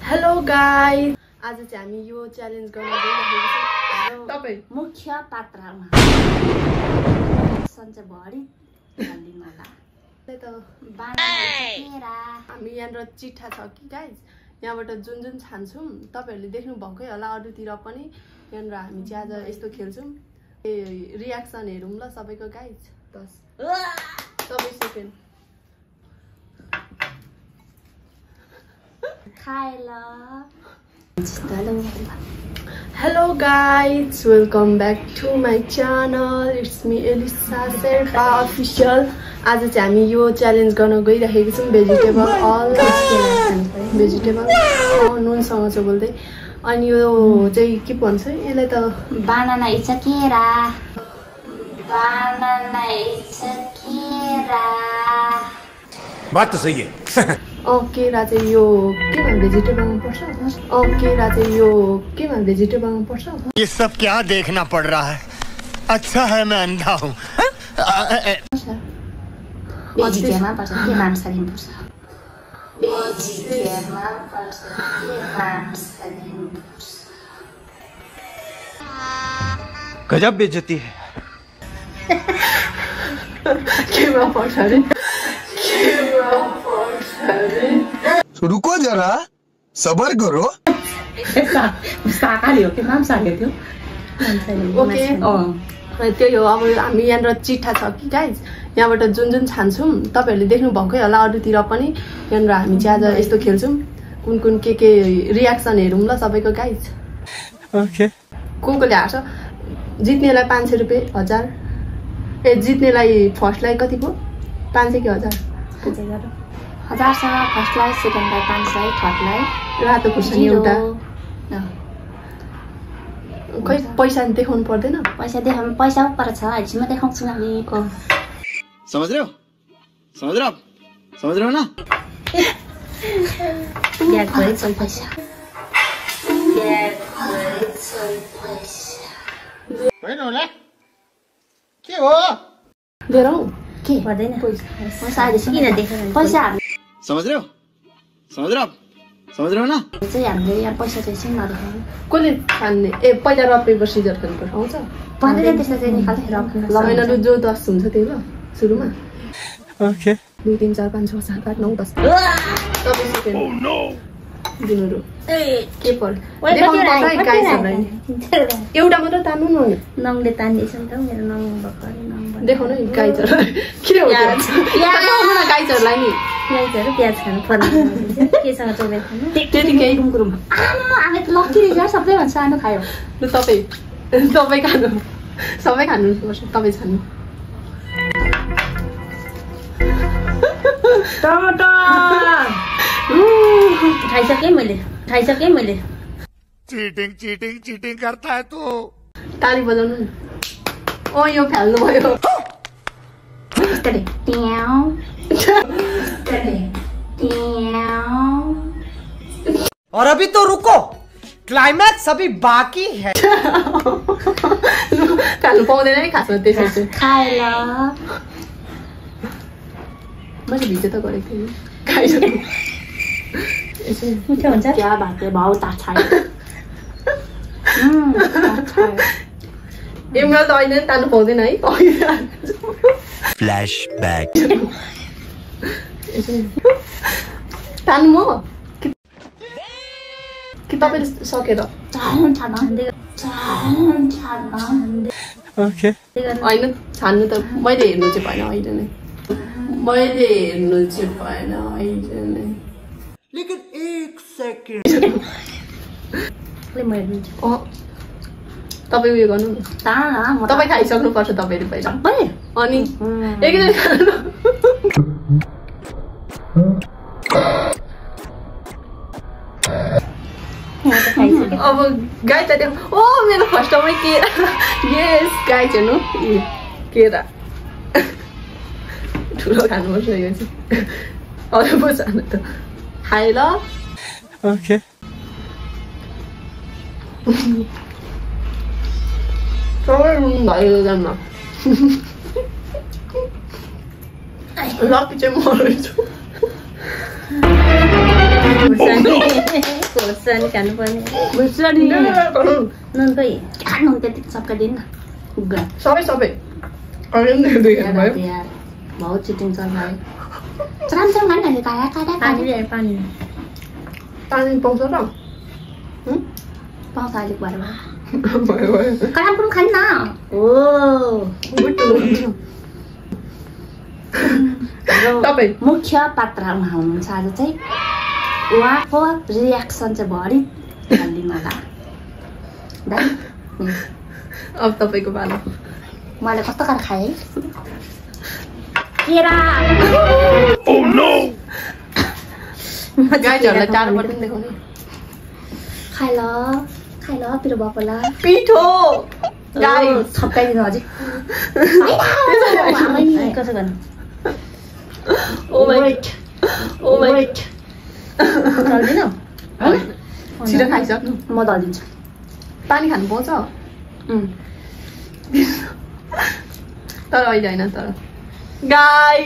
Hello guys, आज चाहिँ हामी यो च्यालेन्ज गर्न गइरहेको छौं। तपाई मुख्य पात्रमा सन्चै भरि हाल्दिनु होला। त्यही त बाँडेरा हामी यहाँ चिठा छ कि गाइस, यहाँबाट जुन जुन छान्छौं तपाईहरुले देख्नु भएकै होला। अरूतिर पनि यहाँ हामी चाहिँ आज यस्तो खेल्छौं। रियाक्सन हेरौं ल सबैको गाइस। 10 सबै सेकेन्ड खाएला। Hello guys, welcome back to my channel. It's me Elisa Sherpa official. आज चाहिँ हामी यो च्यालेन्ज गर्न गइरहेको छौं। भेजिटेबल अल भेजिटेबल नुनसँग चाहिँ बोल्दै। अनि यो चाहिँ के भन्छ यसलाई त बनाना इट्स अ केरा। बनाना इट्स अ केरा। बात तो सही है। केरा चाहिँ यो केमा भेजिटेबलमा पर्छ? केरा चाहिँ यो केमा भेजिटेबलमा पर्छ? ये सब क्या देखना पड़ रहा है? अच्छा है मैं अंधा हूँ। भेजिटेबलमा पर्छ के मांसाहारी पर्छ? भेजिटेबलमा पर्छ के मांसाहारी पर्छ? गजब बेइज्जती है। केमा पर्छ रे? केमा पर्छ रे? रुको जरा, सबर करो। शाकाहारी हो कि मांसाहारी थियो? ओके त्यो हो। अब हामी यहाँ चिठा छ कि गाइज, यहाँबाट जुन जुन छान्छौं तपाईहरुले देख्नु भएकै होला। अरूतिर पनि यहाँ हामी चाहिँ आज यस्तो खेल्छौं। कुन कुन के रियाक्सन हेरौं ल सबैको गाइज। ओके कोले हार्छ? जित्नेलाई 500 रुपैयाँ 1000। जित्नेलाई फर्स्टलाई कति पो? 500 कि 1000? 1000 छ फर्स्टलाई, सेकेन्डलाई 500, थर्डलाई रातो खुर्सानी एउटा। खै पैसा देखाउनु पर्दैन? पैसा देखाउनु पैसा पर छ हजुर, म देखाउँछु हामी। समझ रहे हो? समझ रहे हो? समझ रहे हो ना? ब्याग भरि चल पैसा। ब्याग भरि चल पैसा। होइन होला के हो? देऊ के पर्दैन पैसा अहिले किन देखाउनु? पैसा समझ रहे हो? समझ रहे हो? समझ रहे हो ना? चाहिँ हामीले यहाँ पैसा चाहिँ सिङ नदेखाउनु। कसले छान्ने? पहिला रफ पेपर सिजर खेल्नु आउँछ भन्दै त्यसलाई चाहिँ निकाल्दै राख्नु। होइन जो 10 हुन्छ त्यही ल सुरुमा। ओके 2 3 4 5 6 7 8 9 10 तपाईं सेकेन्ड दिनुरु के पर्छ? एउटा मात्र तान्नु न। नङले तान्दैछ नि त मेरो नङ भर्खरै नङ देखाउनु नि गाइजहरु के हो त्यो? देखाउनु न गाइजहरुलाई नि। गाइजहरु प्याज खानु पर्ने केसँग चोले खानु त्यतिकै कुमकुम। आमे त लकी रहेछ सबै भन्छ सानो खायो। ल तपाई खानु सबै खानु पर्छ। तपाई छान्नु। टमाटर खाइसके मैले। चीटिंग करता है तू। ताली बजाउनु नि। ओ यो फाल्नु भयो। यस्तै ट्याउ और अभी तो रुको, क्लाइमैक्स अभी बाकी है। खानु पाउँदैन है खासमा त्यसै चाहिँ। खाएला मैले भिडियो त गरेको थिएँ खाइसक्नु। यसै मिठो हुन्छ क्या भातले भाउ ताछायो। एमगा त अहिले तान्नु पाउँदैन है। फ्लैशबैक। यसै तान्नु म कि तपाईले सकेर? ओके होइन छान्नु त मैले हेर्नु चाहिँ भएन अहिले नै। मैले हेर्नु चाहिँ भएन अहिले नै। लेकिन एक सेकंड तपाईँ उयो गर्नु न। तपाईँ खाइसक्नु पर्छ तपाईले पहिला। अनि एकैचोटि खानु। अब गाई त देख। ओ मेरो फर्स्टमै केरा। यस गाई चाहिँ नु केरा ठुलो खानुपर्छ यो चाहिँ। अरू पो खानु त खाए ल। ओके सबै रुनु भयो जानमा। लकी चाहिँ म रहेछु। खुर्सानी खानुपर्ने खुर्सानी नुन खै खानु त्यति सबका दिन उग्र सबै यार बहुत चिटिङ चल रहा है चराम खाने काया पानी पानी पाउँछ र पाउँछ अलिक भएर कराम पनि खान्न तपाईँ मुख्य पात्रमा हुनुहुन्छ आज चाहिँ उहाँको रियाक्सन चाहिँ भरि हालिदिनु होला दाइ अब तपाईँको पालो मैले कस्तो गरेर खाएँ केरा गाईहरूलाई टाढोबाट पनि देखाउने खाइ ल पिरो बाबुला पिठो गाई छप्काइदिनु हजुर कसो गर्नु चल्दैन छिटो खाइसक्नु म दलिदिन्छु पानी खानु पाउँछ तर अहिले होइन तर गाई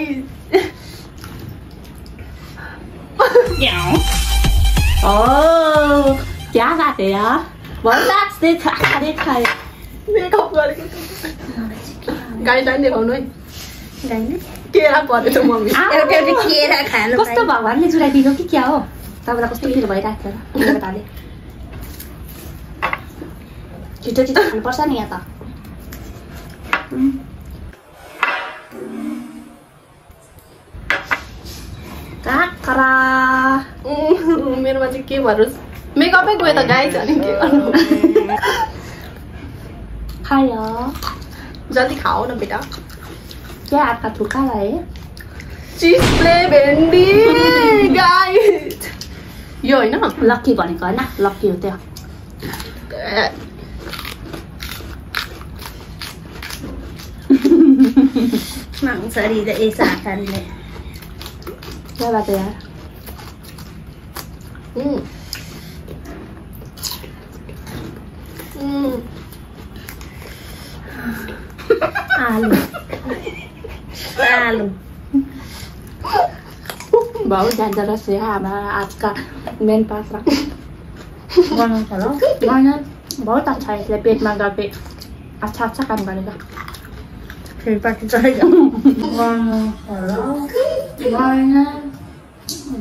क्या खाते यार बहुत खाए मेकअप गरेको गाईलाई पनि देखाउनु है केरा परेछ मम्मी केरा खानु कस्तो भगवानले जुराइदिनु कि क्या हो तपाईँलाई कस्तो पिरो भइरहेको छ केटाले छिटो खानुपर्छ नि यहाँ त काकरा मेरोमा चाहिँ के भरोस् मेकअपै गयो त गाई छ नि के गर्नु खायो जल्दी खाओ न बेटा क्या आपका थुका है चिप्ले भेन्डी गाई यो होइन लक्की भनेको होइन लक्की हो त्यो माngsरी त यसो हातले क्या बात है यार आलु बहुत डेन्जरस है हमारा आज का मेन पात्रा बनाउँछ ल बहुत अच्छा है इसलिए पेटमा गए अच्छा काम गरेगा फेरि पार्टी चलेको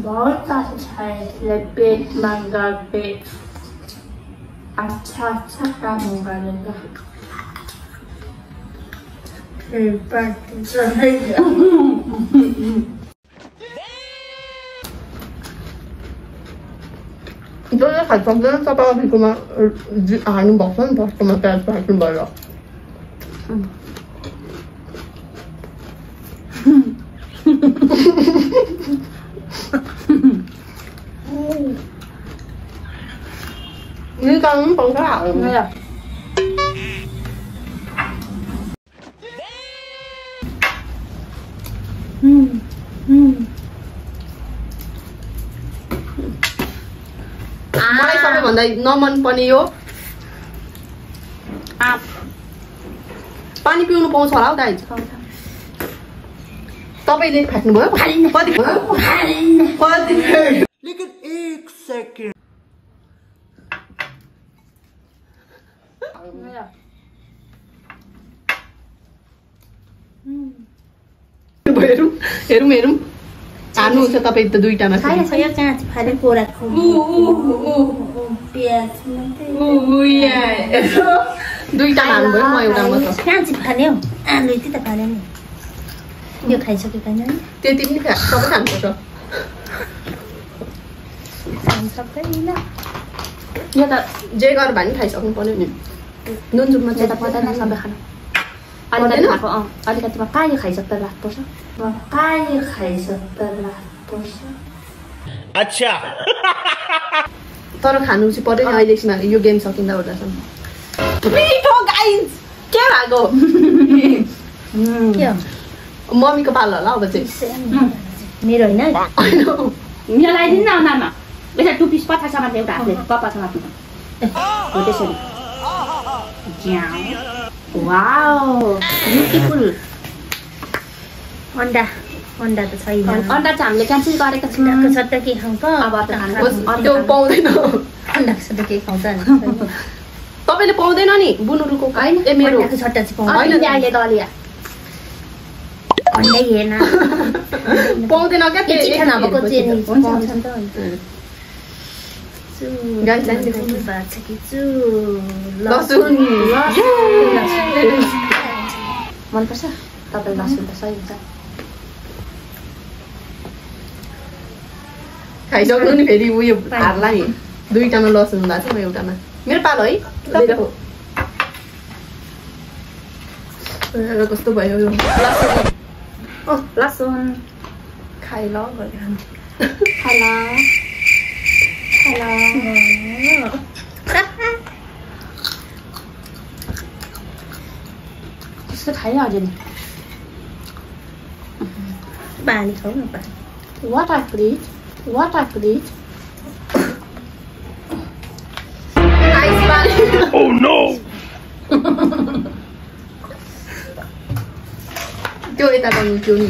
बहुत अच्छा है इसलिए पेटमा गए अच्छा काम गरेगा फेरि पार्टी चलेको जसले खाइ सक्दैन तपाईँ अफिसकोमा हाल्नु भएको छ नि फर्स्टमा प्याज फ्याक्नु भएर निकाल्नु पनि पाउँछ हाल्नु मलाई सबैभन्दा नमन पर्ने यो पानी पिउनु पाउँछ होला हौ दाइ तपाईँले फ्याक्नुभयो कति लेकिन एक सेकेन्ड हेरौँ हाल्नुहुन्छ तपाईँ त दुईटामा खायो काँच फाले पोराको प्याज दुईटा हाल्नुभयो म एउटा मात्र काँच फाल्यो आलु यति त फाल्यो नि यो खाइसकेको होइन त्यति पनि सबै खानुपर्छ खानु सक्दैन यो त जे गरेर भए पनि खाइसक्नु पर्यो नि नुन जुनमा चाहिँ त पर्दैन सबै खानु अलिकतिमा कहाँ खाइसक्दा लाग्नुपर्छ अच्छा तर खानु चाहिँ पर्यो नि अहिलेसम्म यो गेम सकिँदा ओर्दासम्म मिठो गाइस के भएको मम्मीको पालो होला अब चाहिँ मेरो होइन मिलाइदिनु न नाममा यसो 2 पिस पचासमा एउटा हातले पपासँग हो त्यसरी वाओ ब्युटिफुल अन्डा त छैन अन्डा चाहिँ हामीले क्यान्सल गरेका छौँ सट्टा के खाउँ त अब त्यो पाउँदैन लाग्छ त के खाउँछ नि तपाईले पाउँदैन नि बुनुरुको हैन ए मेरो अन्डाको छट्टा चाहिँ पाउँदैन अहिले अहिले दलिया अन्डै हेर्न पाउँदैन क्या के चिठा नभएको चाहिँ पाउँछ नि त गाइस लसुन मनपर्छ तपाईँ लसुन त सही हुन्छ खाइसक्नु नि फेरि उयो हार्ला नि दुईटामा लसुन भएको छ म एउटामा मेरो पालो है तपाईँको कस्तो भयो यो लसुन खाइ ल भनेर खाला त्यस्तो खाइहाल्यो नि पानी खाऊ न पानी What I put it? What I put it? Ice पानी Oh no! त्यो यता गर्नु त्यो नि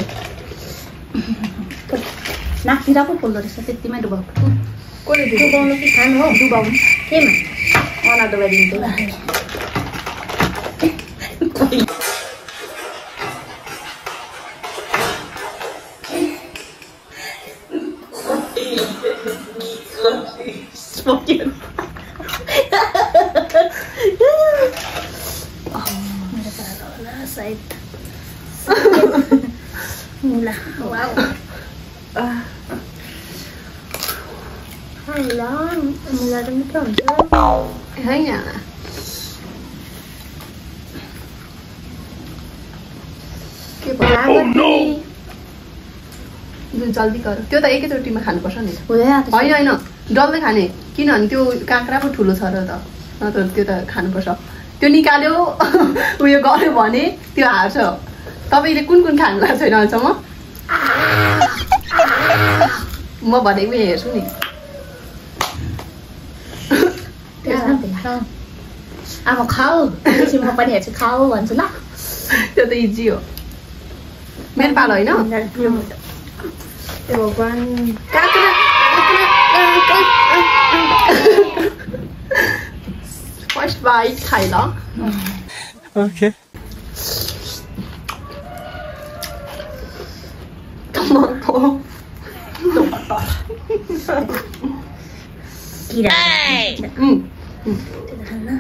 नाकतिर पो पोल्दो रहेछ त्यतिमै डुबाउ कसले डुबाउनु कि खानु हो डुबाउनु केमा अना डुबाइदिन्छु मेरो पालो होला सायद मुला वाउ मुला मुला त मिठो हुन्छ होइन के भयो जल्दी गर त्यो त एकैचोटिमा खानुपर्छ नि होइन होइन डल्लै खाने किनभने त्यो काँक्रा पो ठुलो छ र त नत्र त्यो त खानुपर्छ त्यो निकाल्यो उयो गर्यो भने त्यो हार्छ तपाईँले कुन कुन खानु भएको छैन अहिलेसम्म म भनेको हेर्छु नि अब खाऊ एकछिन म पनि हेर्छु खाऊ भन्छु ल त्यो त इजी हो मेरो पालो होइन ए भगवान काँक्रा फर्स्ट बाइट खाइ ल Okay. किरा Mm. त्यो खान्न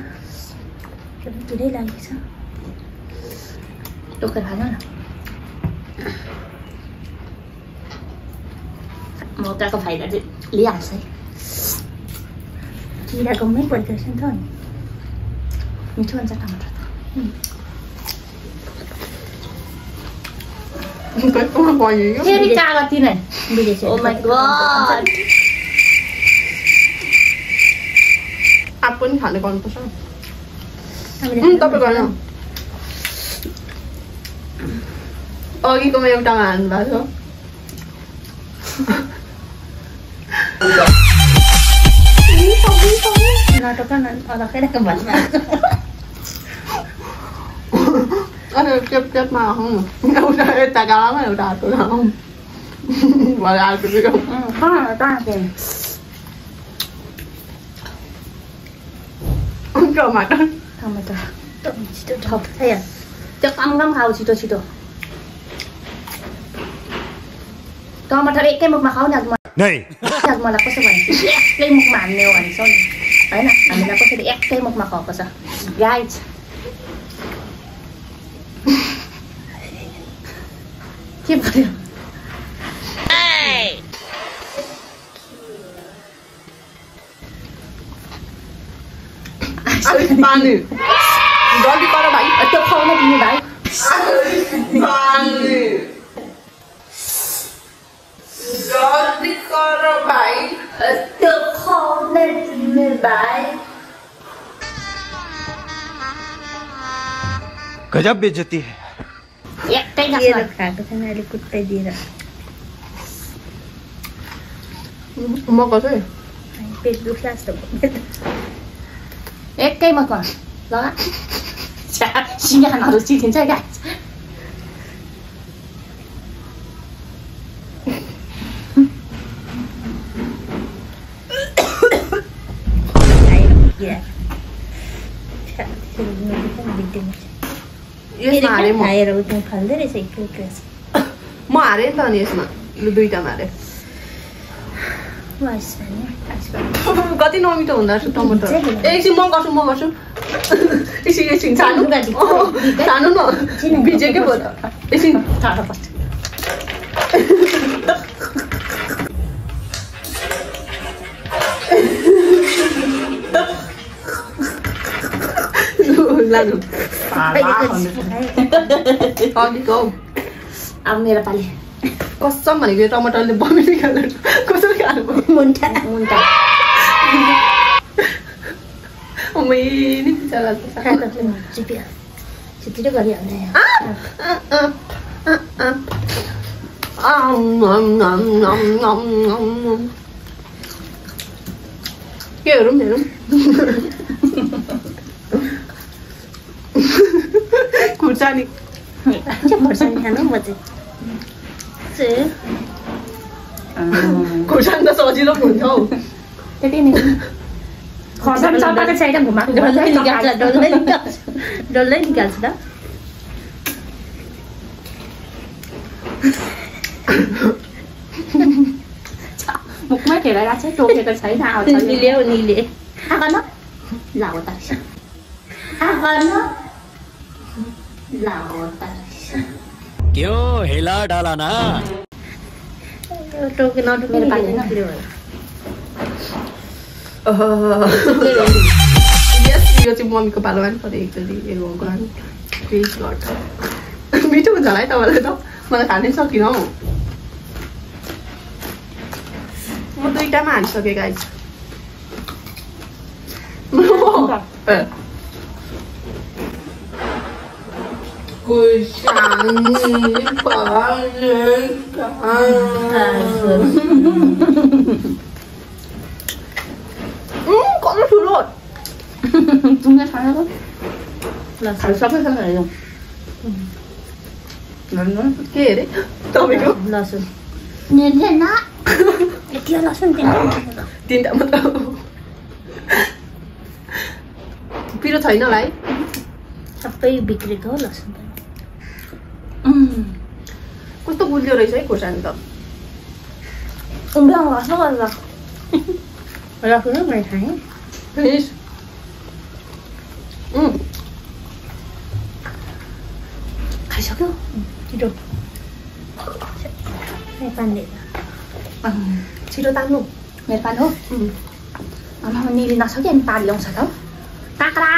त्यो धेरै लागेछ टोकेर खानु न मौकाको फाइदा चाहिँ लिइहाल्छ है किराको मै पर्दो रहेछ नि त अनि मिठो हुन्छ टमाटर कस्तोमा बन्यो फेरि कागती नै विदेशी ओ माई गॉड आँप पनि खाने गर्नुपर्छ तपाईँ गर्न अघिकोमा एउटामा हाल्नु भएको नाटक अलगै रकम भन्नु अनि टेपमा आउँ एउटा यता गालामा एउटा हातको गालामा भएर हालको बिगाउ टमाटर टमाटर छिटो ठप खाइहाल त्यो काम खाऊ छिटो छिटो टमाटर एकै मुखमा खाऊ नि आज नहीं. मलाई कसो भने एकै मुखमा हान्ने हो भन्छ नि होइन हामीलाई कसरी एकै मुखमा खुवाएको छ गाइज के भयो पानी जल्दी गर भाइ त्यो खुवाउन दिनु भाइ पानी जल्दी गर भाइ त्यो खुवाउन दिनु भाइ गजब बेइज्जती है. एकै दिएर गाँसमा खाएको छैन अहिले कुट्टै दिएर म कसै पेट दुख्ला जस्तो भयो एकै मुखमा लगा सिँगानहरू चिथिन्छ गाइज यसमा हारे म खाएर उठ्नु खाल्दै रहेछ एक म हारे नि त अनि यसमा लु दुईटामा हारे कति नमिठो हुँदो रहेछ टमाटर एकछिन म गर्छु एकछिन छानु छानु न भिजेकै भयो त एकछिन टाढो पर्छ लानु अब मेरो पाली कसम भनेको यो टमाटरले बमी निकाल्नु कसरी खानु मुन्टा नि पिसा लाग्छ छिटो गरिहाल्ने के हेरौँ खुर्सानी खोर्सानी खानु म चाहिँ खुर्सानी त सजिलो हुन्छ हौ त्यति नै खोर्सानी चपाएको छैन घुमाएको डल्लै निकाल्छु त मुखमै खेलाइरहेको छ टोकेको छैन निले आगन लाउ त क्यों हिला डाला ना टोके नटोके मेरो पाली होइन यो चाहिँ मम्मीको पालोमा नि पऱ्यो एकचोटि प्लिज गर्छ मिठो हुन्छ होला है तपाईँलाई त मलाई खानै सकिनँ हौ म दुईटामा हालिसकेँ गाइस कति ठुलो तुमले खाएको सबैसँग हेऱ्यौ के अरे तपाईँको लसुन नेर्दैन यति लसुन तिनवटा मात्र पिरो छैन होला है सबै बिग्रेको हो लसुन कस्तो गुलियो रहेछ है खोर्सानी त उम्ब्याउनु कस्तो गरेर राख्नु मैले खाएँ फिनिस खाइसक्यो छिटो पानी छिटो तान्नु मेरो पालो हो आमा निली नसक्यो अनि पाली ल्याउँछ त काक्रा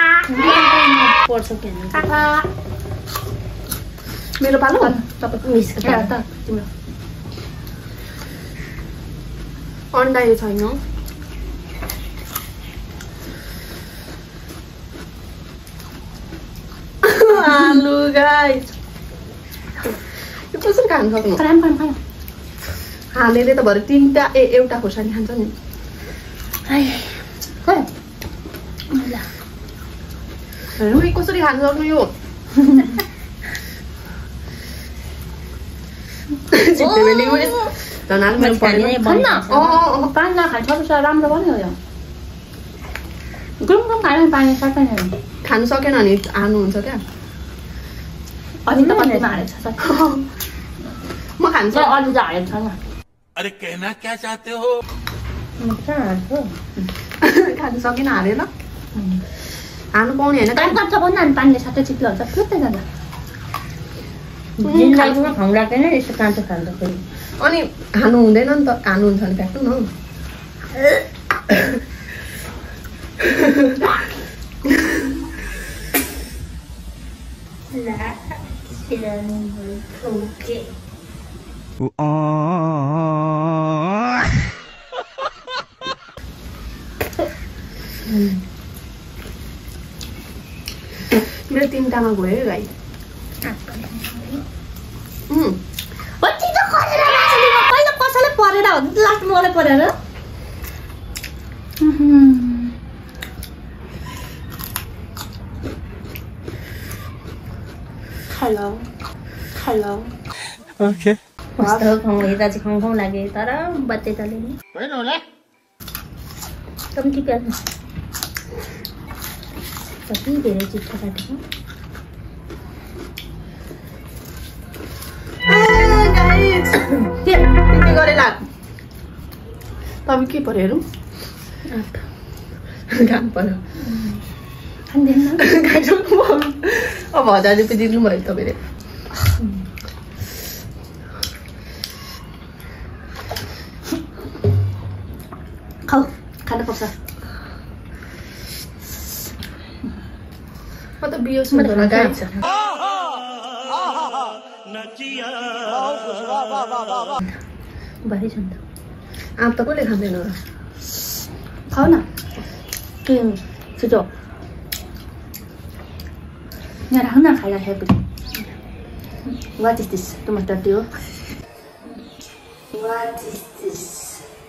पर्छ के काक्रा मेरो पालो मिसको त तिम्रो अन्डा यो छैन आलु गाइस यो कसरी खानु सक्नु खाना हालेले त भरे तिनवटा एउटा खोर्सानी खान्छ नि रुई कसरी खानु सक्नु यो पानी नखान्छ राम्रो पनि हो यो गुम खायो पानी सक्दैन खानु सकेन भने हाल्नुहुन्छ क्या अनि त कतिमा हालेको छ म खान्छ अलि त हालेको छैन अरे कहना क्या चाहते हो खानु सकेन हालेर हाल्नु पाउने होइन टाइम काट्छ पनि अनि पानीले साथै चिप्लाउँछ फुट्दै जान्छ खाउँ लाग्दैन यसो काँचो खाँदाखेरि अनि खानु हुँदैन नि त खानुहुन्छ भने फ्याक्नु न मेरो तिनवटामा गयो गाई पहिला कसैलाई परेर हो लास्ट मलाई परेर हेलो हेलो ओके कस्तो खाउँ यता चाहिँ खाउँ लाग्यो तर बच्चे तले नि कम्ती प्याज कति धेरै चिट्ठो काटेको गाइस के गरेला तपाईँ के पर्यो हेरौँ घाम पर्यो खाँदैन अब 1000 रुपियाँ दिनु भयो तपाईँले खाऊ खानु पर्छ म त बियो सुन्नु गाइस भरि छन् त आँप त कसले खाँदैन र खाऊ न छिटो यहाँ राख्नु न खाइराखेपछि What is this? Tomato tea. What is this?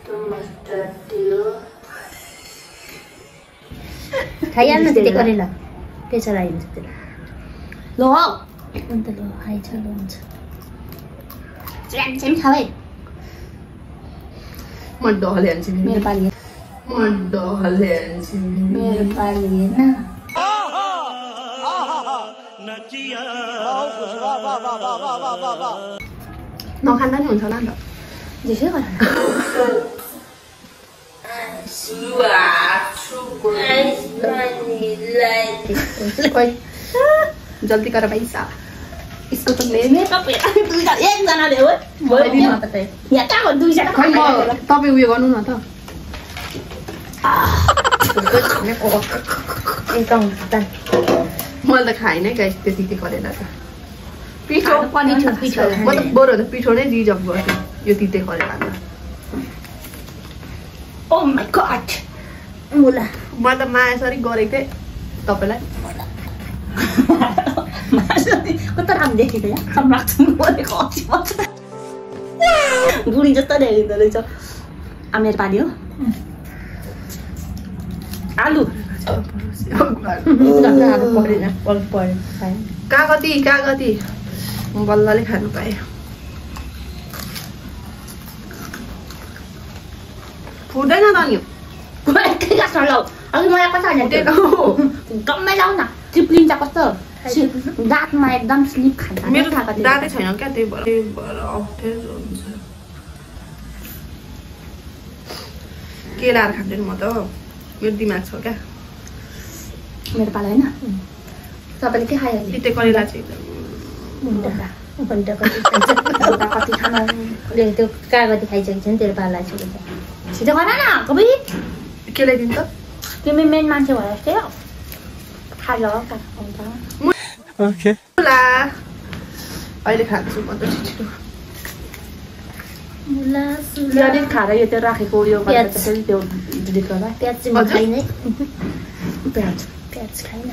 Tomato tea. खाइहाल्नु त्यति गरेर प्रेसर आइन्छ त्यसलाई लो अन्त लो खाइछ लो हुन्छ चाहिँ खाऊ है म डहले हाल्छु नि मेरो पाली म डहले हाल्छु नि मेरो पाली हैन नखाँदा नि हुन्छ होला नि त जेसै गर खोइ जल्दी गर पैसा यसको त एकजनाले हो यहाँ कहाँ दुईजना खै म तपाईँ उयो गर्नु न त एकदम मैले त खाएन गाइस त्यति के गरेर त पिठो पिठो म त बरु त पिठो नै रिजर्भ गर्थेँ यो तिते गरेर त ओ माय गॉड मुला म त मायासरी गरेको थिएँ तपाईँलाई कता राम्रो देखेको यहाँ सम्राक्सन गरेको बुढी जस्तो देखेको रहेछ मेरो पाली हो आलु कागती बल्लले खानु पाएँ फुट्दैन त नि एकै गाँसमा लाऊ अघि मलाई कता गम्मै लाऊ न चिप्लिन्छ कस्तो दाँतमा एकदम स्लिप खान्छ मेरो दाँतै छैन क्या त्यही भएर अप्ठ्यारो हुन्छ के लाएर खाँदैन म त मेरो दिमाग छ क्या मेरो पालो होइन तपाईँले के खायो तिते करेला चाहिँ कति खाना त्यो कागती खाइसकेको छ नि तेरो पाला छिटो छिटो गर न कवि के ल्याइदिन्छ तिमी मेन मान्छे भएर जस्तै हो खालो Okay. ला अहिले खान्छु म त छिटो मुला अलिक खाएर यो त्यो राखेको उयो गरेर त्यसरी त्यो डिलिट गर्दा प्याज चाहिँ म खाइनै प्याज प्याज खाइन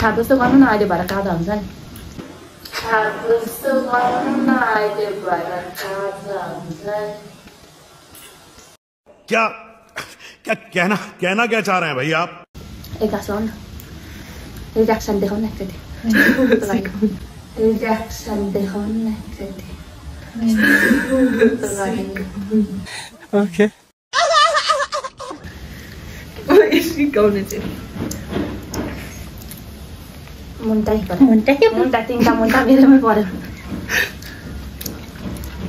खाएको जस्तो गर्नु न अहिले भएर काँदा हुन्छ नि खाएको जस्तो गर्नु न अहिले भएर काँदा हुन्छ क्या क्या कहना क्या चाह रहे हैं भाई आप एक गाँस लाउनु न रिएक्सन देखाउनु न एकचोटि रिएक्सन देखाउनु न एकचोटि Okay. सिकाउने चाहिँ मुन्टा तिनवटा मुन्टा मेरोमै पर्यो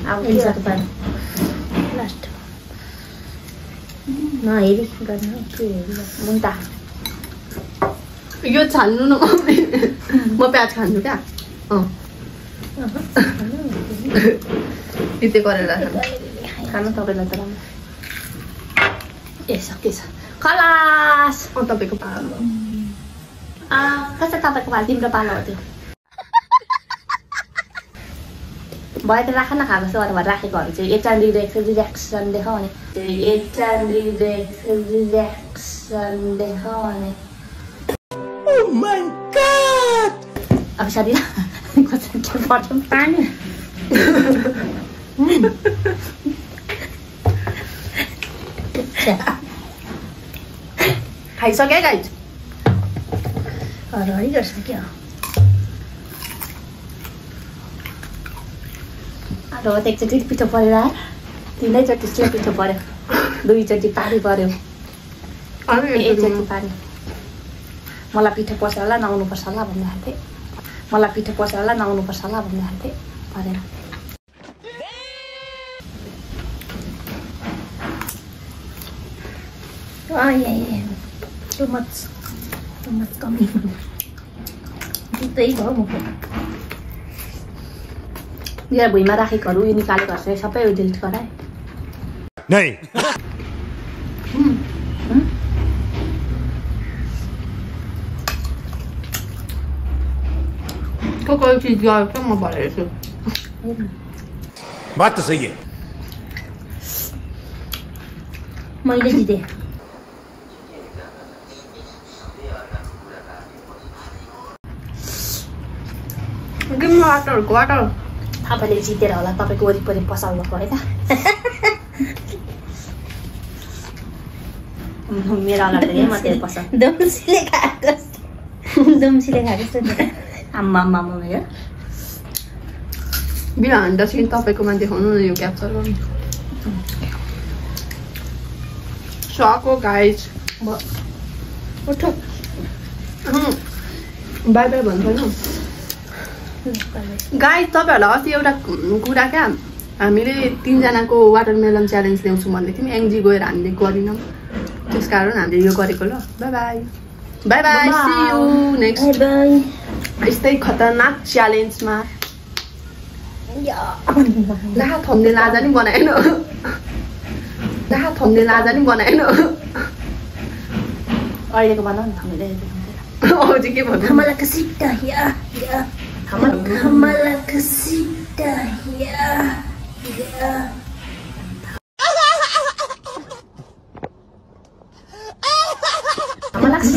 अब के गर्नु लास्ट नहेरी गर्नु के हेरी मुन्टा यो छान्नु न म प्याज खान्छु क्या तिते गरेर खानु तपाईँलाई त राम्रो ए सकेछ खलास तपाईँको पालो कस्तो तपाईँको पालो तिम्रो पालो हो त्यो भयो त राख न खाएको जस्तो भएर राखेकोहरू चाहिँ एउटा रिएक्सन देखाउने एउटा रिएक्सन देखाउने अब साथी पानी खाइसके गाइज हराइ गर्छ क्या अब त एकचोटि पिठो परेर तिनैचोटि चाहिँ पिठो पऱ्यो दुईचोटि पानी पऱ्यो एकचोटि पानी मलाई पिठो पसला नआउनुपर्छ होला भन्दाखेरि थिएँ मलाई पिठो पसला नआउनुपर्छ होला भन्दाखेरि थिएँ परेन Too much coming. दुधै भयो मुखमा यहाँ भुइँमा राखेकोहरू यो निकालेको चाहिँ सबै डिलिट गराए नहीं कोही चिज गएको छ म भनेको छु बात तो सही है मैले जिते वाटर तपाईँले जितेर होला तपाईँको वरिपरि पसाल्नु पर्यो त मेरो अगाडि मात्रै पसल दुम्सीले खाएको आम्मा मेरो बिना हान्दासिन तपाईँकोमा देखाउनु न यो क्याप्चर गर्नु सको गाइज उठ बाई बाई भन्छ न गाइज तपाईँहरूलाई अस्ति एउटा कुरा क्या हामीले 3 जनाको वाटरमेलन च्यालेन्ज ल्याउँछौँ भन्दै थियौँ एङजी गएर हामीले गरेनौँ त्यस कारण हामीले यो गरेको ल bye bye bye bye see you next यस्तै खतरनाक च्यालेन्जमा लाहा थम्ने लाजा नि बनाएन अहिलेको भन न हामीले अझै के भन्नु मलाई कसिटा या मलाई कसिटा या मलाई